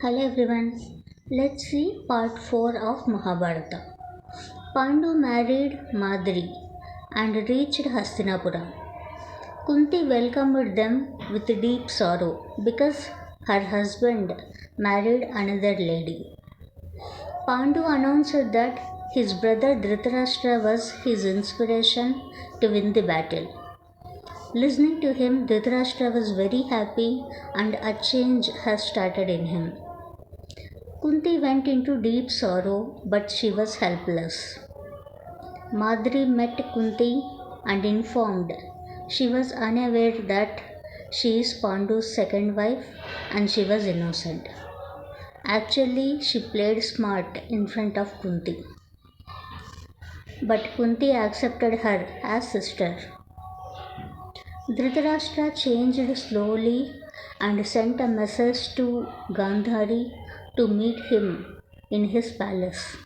Hello everyone, let's see part 4 of Mahabharata. Pandu married Madri and reached Hastinapura. Kunti welcomed them with deep sorrow because her husband married another lady. Pandu announced that his brother Dhritarashtra was his inspiration to win the battle. Listening to him, Dhritarashtra was very happy and a change has started in him. Kunti went into deep sorrow, but she was helpless. Madri met Kunti and informed she was unaware that she is Pandu's second wife and she was innocent. Actually, she played smart in front of Kunti, but Kunti accepted her as sister. Dhritarashtra changed slowly and sent a message to Gandhari to meet him in his palace.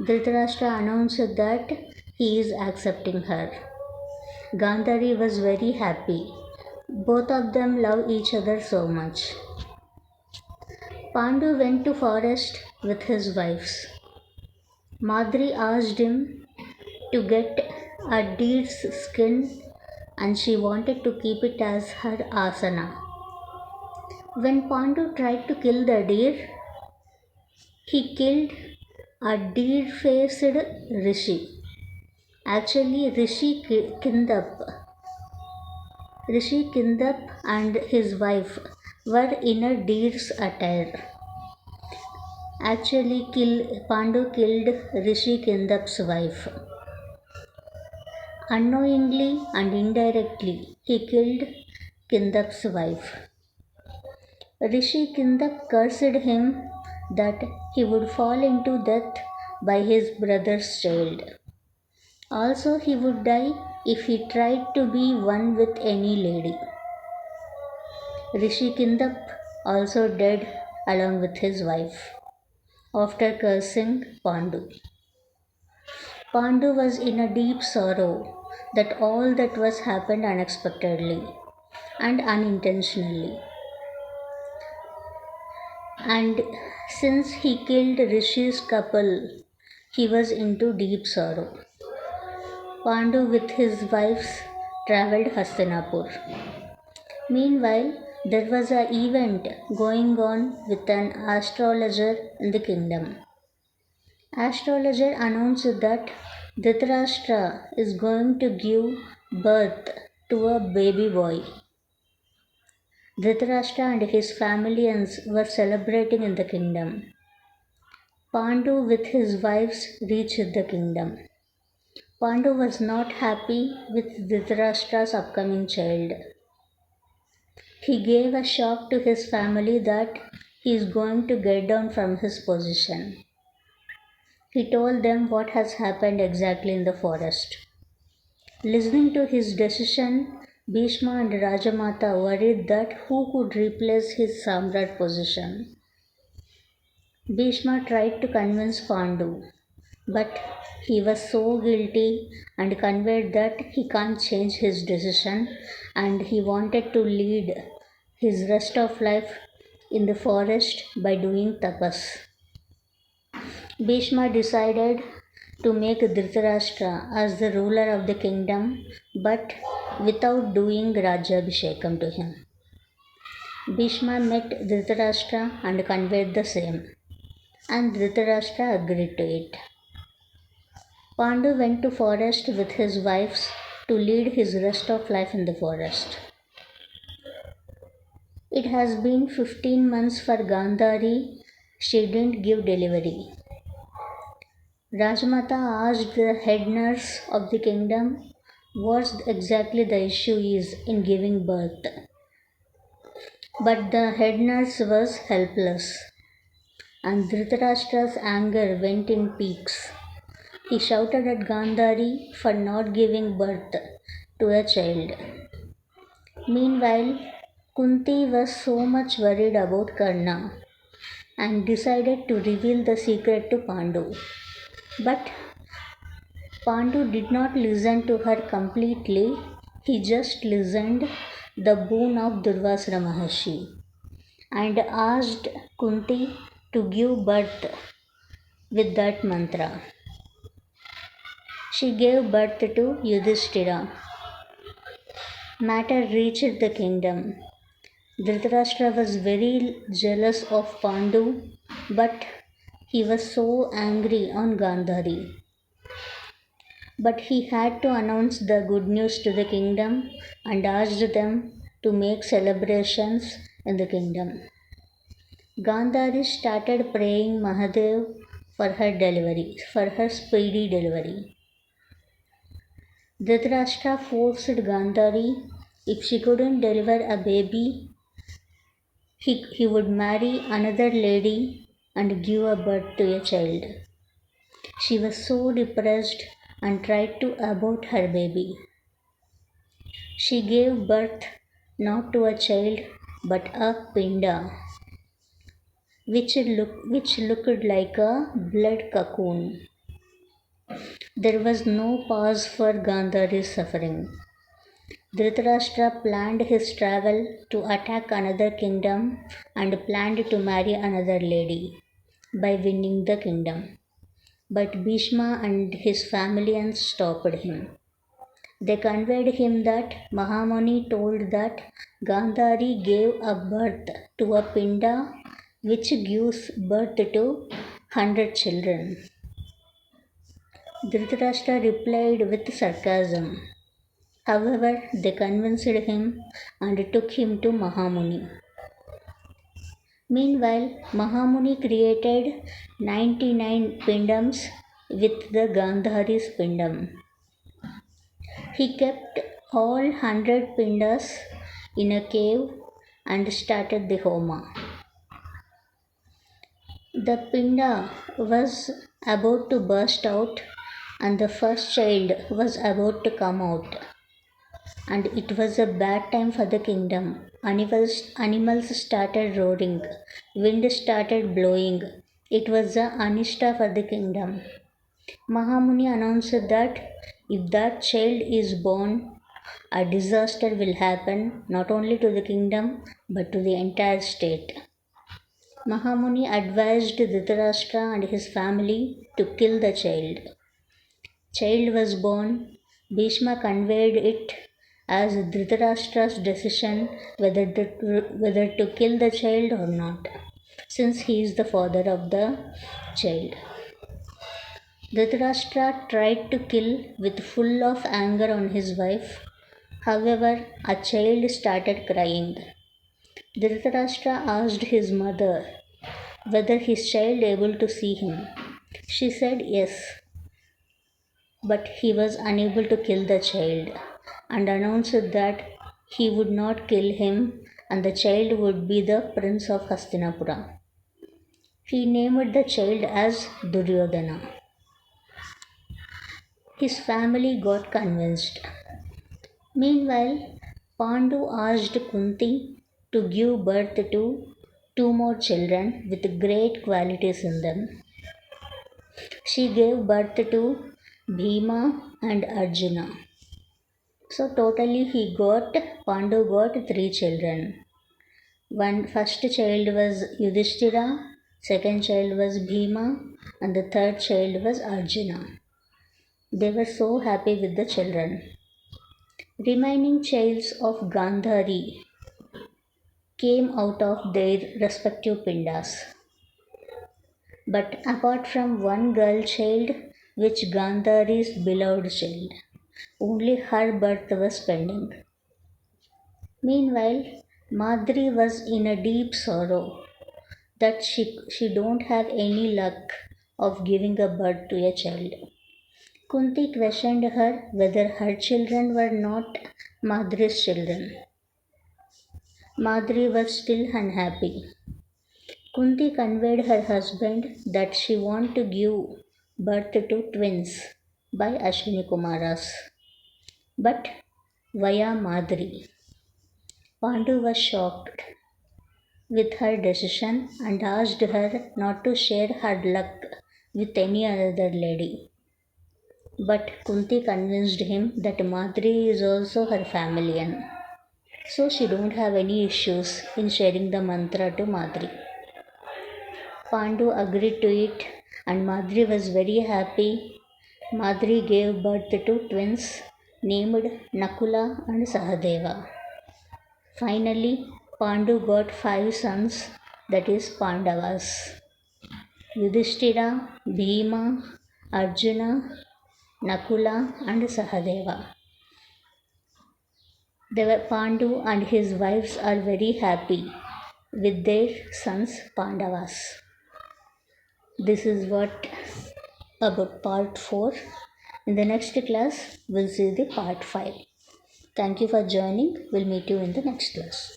Dhritarashtra announced that he is accepting her. Gandhari was very happy. Both of them love each other so much. Pandu went to forest with his wives. Madri asked him to get a deer's skin and she wanted to keep it as her asana. When Pandu tried to kill the deer, he killed a deer-faced rishi. Actually, Rishi Kindap and his wife were in a deer's attire. Actually, Pandu killed Rishi Kindap's wife. Unknowingly and indirectly, he killed Kindap's wife. Rishi Kindap cursed him that he would fall into death by his brother's child. Also, he would die if he tried to be one with any lady. Rishi Kindap also died along with his wife after cursing Pandu. Pandu was in a deep sorrow that all that was happened unexpectedly and unintentionally. And since he killed Rishi's couple, he was into deep sorrow. Pandu with his wives travelled Hastinapur. Meanwhile, there was an event going on with an astrologer in the kingdom. Astrologer announced that Dhritarashtra is going to give birth to a baby boy. Dhritarashtra and his familians were celebrating in the kingdom. Pandu with his wives reached the kingdom. Pandu was not happy with Dhritarashtra's upcoming child. He gave a shock to his family that he is going to get down from his position. He told them what has happened exactly in the forest. Listening to his decision, Bhishma and Rajamata worried that who could replace his Samrat position. Bhishma tried to convince Pandu, but he was so guilty and conveyed that he can't change his decision and he wanted to lead his rest of life in the forest by doing tapas. Bhishma decided to make Dhritarashtra as the ruler of the kingdom but without doing Rajyabhishekam to him. Bhishma met Dhritarashtra and conveyed the same, and Dhritarashtra agreed to it. Pandu went to forest with his wives to lead his rest of life in the forest. It has been 15 months for Gandhari. She didn't give delivery. Rajmata asked the head nurse of the kingdom what exactly the issue is in giving birth. But the head nurse was helpless, and Dhritarashtra's anger went in peaks. He shouted at Gandhari for not giving birth to a child. Meanwhile, Kunti was so much worried about Karna and decided to reveal the secret to Pandu. But Pandu did not listen to her completely, he just listened the boon of Durvasara Maharshi. and asked Kunti to give birth with that mantra. She gave birth to Yudhishthira. Matter reached the kingdom. Dhritarashtra was very jealous of Pandu, but he was so angry on Gandhari. But he had to announce the good news to the kingdom and asked them to make celebrations in the kingdom. Gandhari started praying Mahadev for her speedy delivery. Dhritarashtra forced Gandhari, if she couldn't deliver a baby, he would marry another lady and give a birth to a child. She was so depressed and tried to abort her baby. She gave birth not to a child but a pinda, which looked like a blood cocoon. There was no pause for Gandhari's suffering. Dhritarashtra planned his travel to attack another kingdom and planned to marry another lady by winning the kingdom. But Bhishma and his family stopped him. They conveyed him that Mahamuni told that Gandhari gave a birth to a pinda which gives birth to 100 children. Dhritarashtra replied with sarcasm. However, they convinced him and took him to Mahamuni. Meanwhile, Mahamuni created 99 pindams with the Gandhari's pindam. He kept all 100 pindas in a cave and started the homa. The pinda was about to burst out and the first child was about to come out. And it was a bad time for the kingdom. Animals started roaring, wind started blowing. It was a anishta for the kingdom. Mahamuni announced that if that child is born, a disaster will happen not only to the kingdom but to the entire state. Mahamuni advised Dhritarashtra and his family to kill the child. Child was born. Bhishma conveyed it as Dhritarashtra's decision whether to kill the child or not, since he is the father of the child. Dhritarashtra tried to kill with full of anger on his wife. However, a child started crying. Dhritarashtra asked his mother whether his child able to see him. She said yes, but he was unable to kill the child and announced that he would not kill him and the child would be the prince of Hastinapura. He named the child as Duryodhana. His family got convinced. Meanwhile, Pandu asked Kunti to give birth to two more children with great qualities in them. She gave birth to Bhima and Arjuna. So totally Pandu got three children. First child was Yudhishthira, second child was Bhima, and the third child was Arjuna. They were so happy with the children. Remaining childs of Gandhari came out of their respective pindas. But apart from one girl child, which Gandhari's beloved child, only her birth was pending. Meanwhile, Madri was in a deep sorrow that she don't have any luck of giving a birth to a child. Kunti questioned her whether her children were not Madri's children. Madri was still unhappy. Kunti conveyed her husband that she wanted to give birth to twins by Ashwini Kumaras, but via Madri. Pandu was shocked with her decision and asked her not to share her luck with any other lady. But Kunti convinced him that Madri is also her family. So she don't have any issues in sharing the mantra to Madri. Pandu agreed to it and Madri was very happy. Madri gave birth to twins named Nakula and Sahadeva. Finally, Pandu got 5 sons, that is Pandavas: Yudhishthira, Bhima, Arjuna, Nakula, and Sahadeva. Pandu and his wives are very happy with their sons Pandavas. This is what about part 4. In the next class, we'll see the part 5. Thank you for joining. We'll meet you in the next class.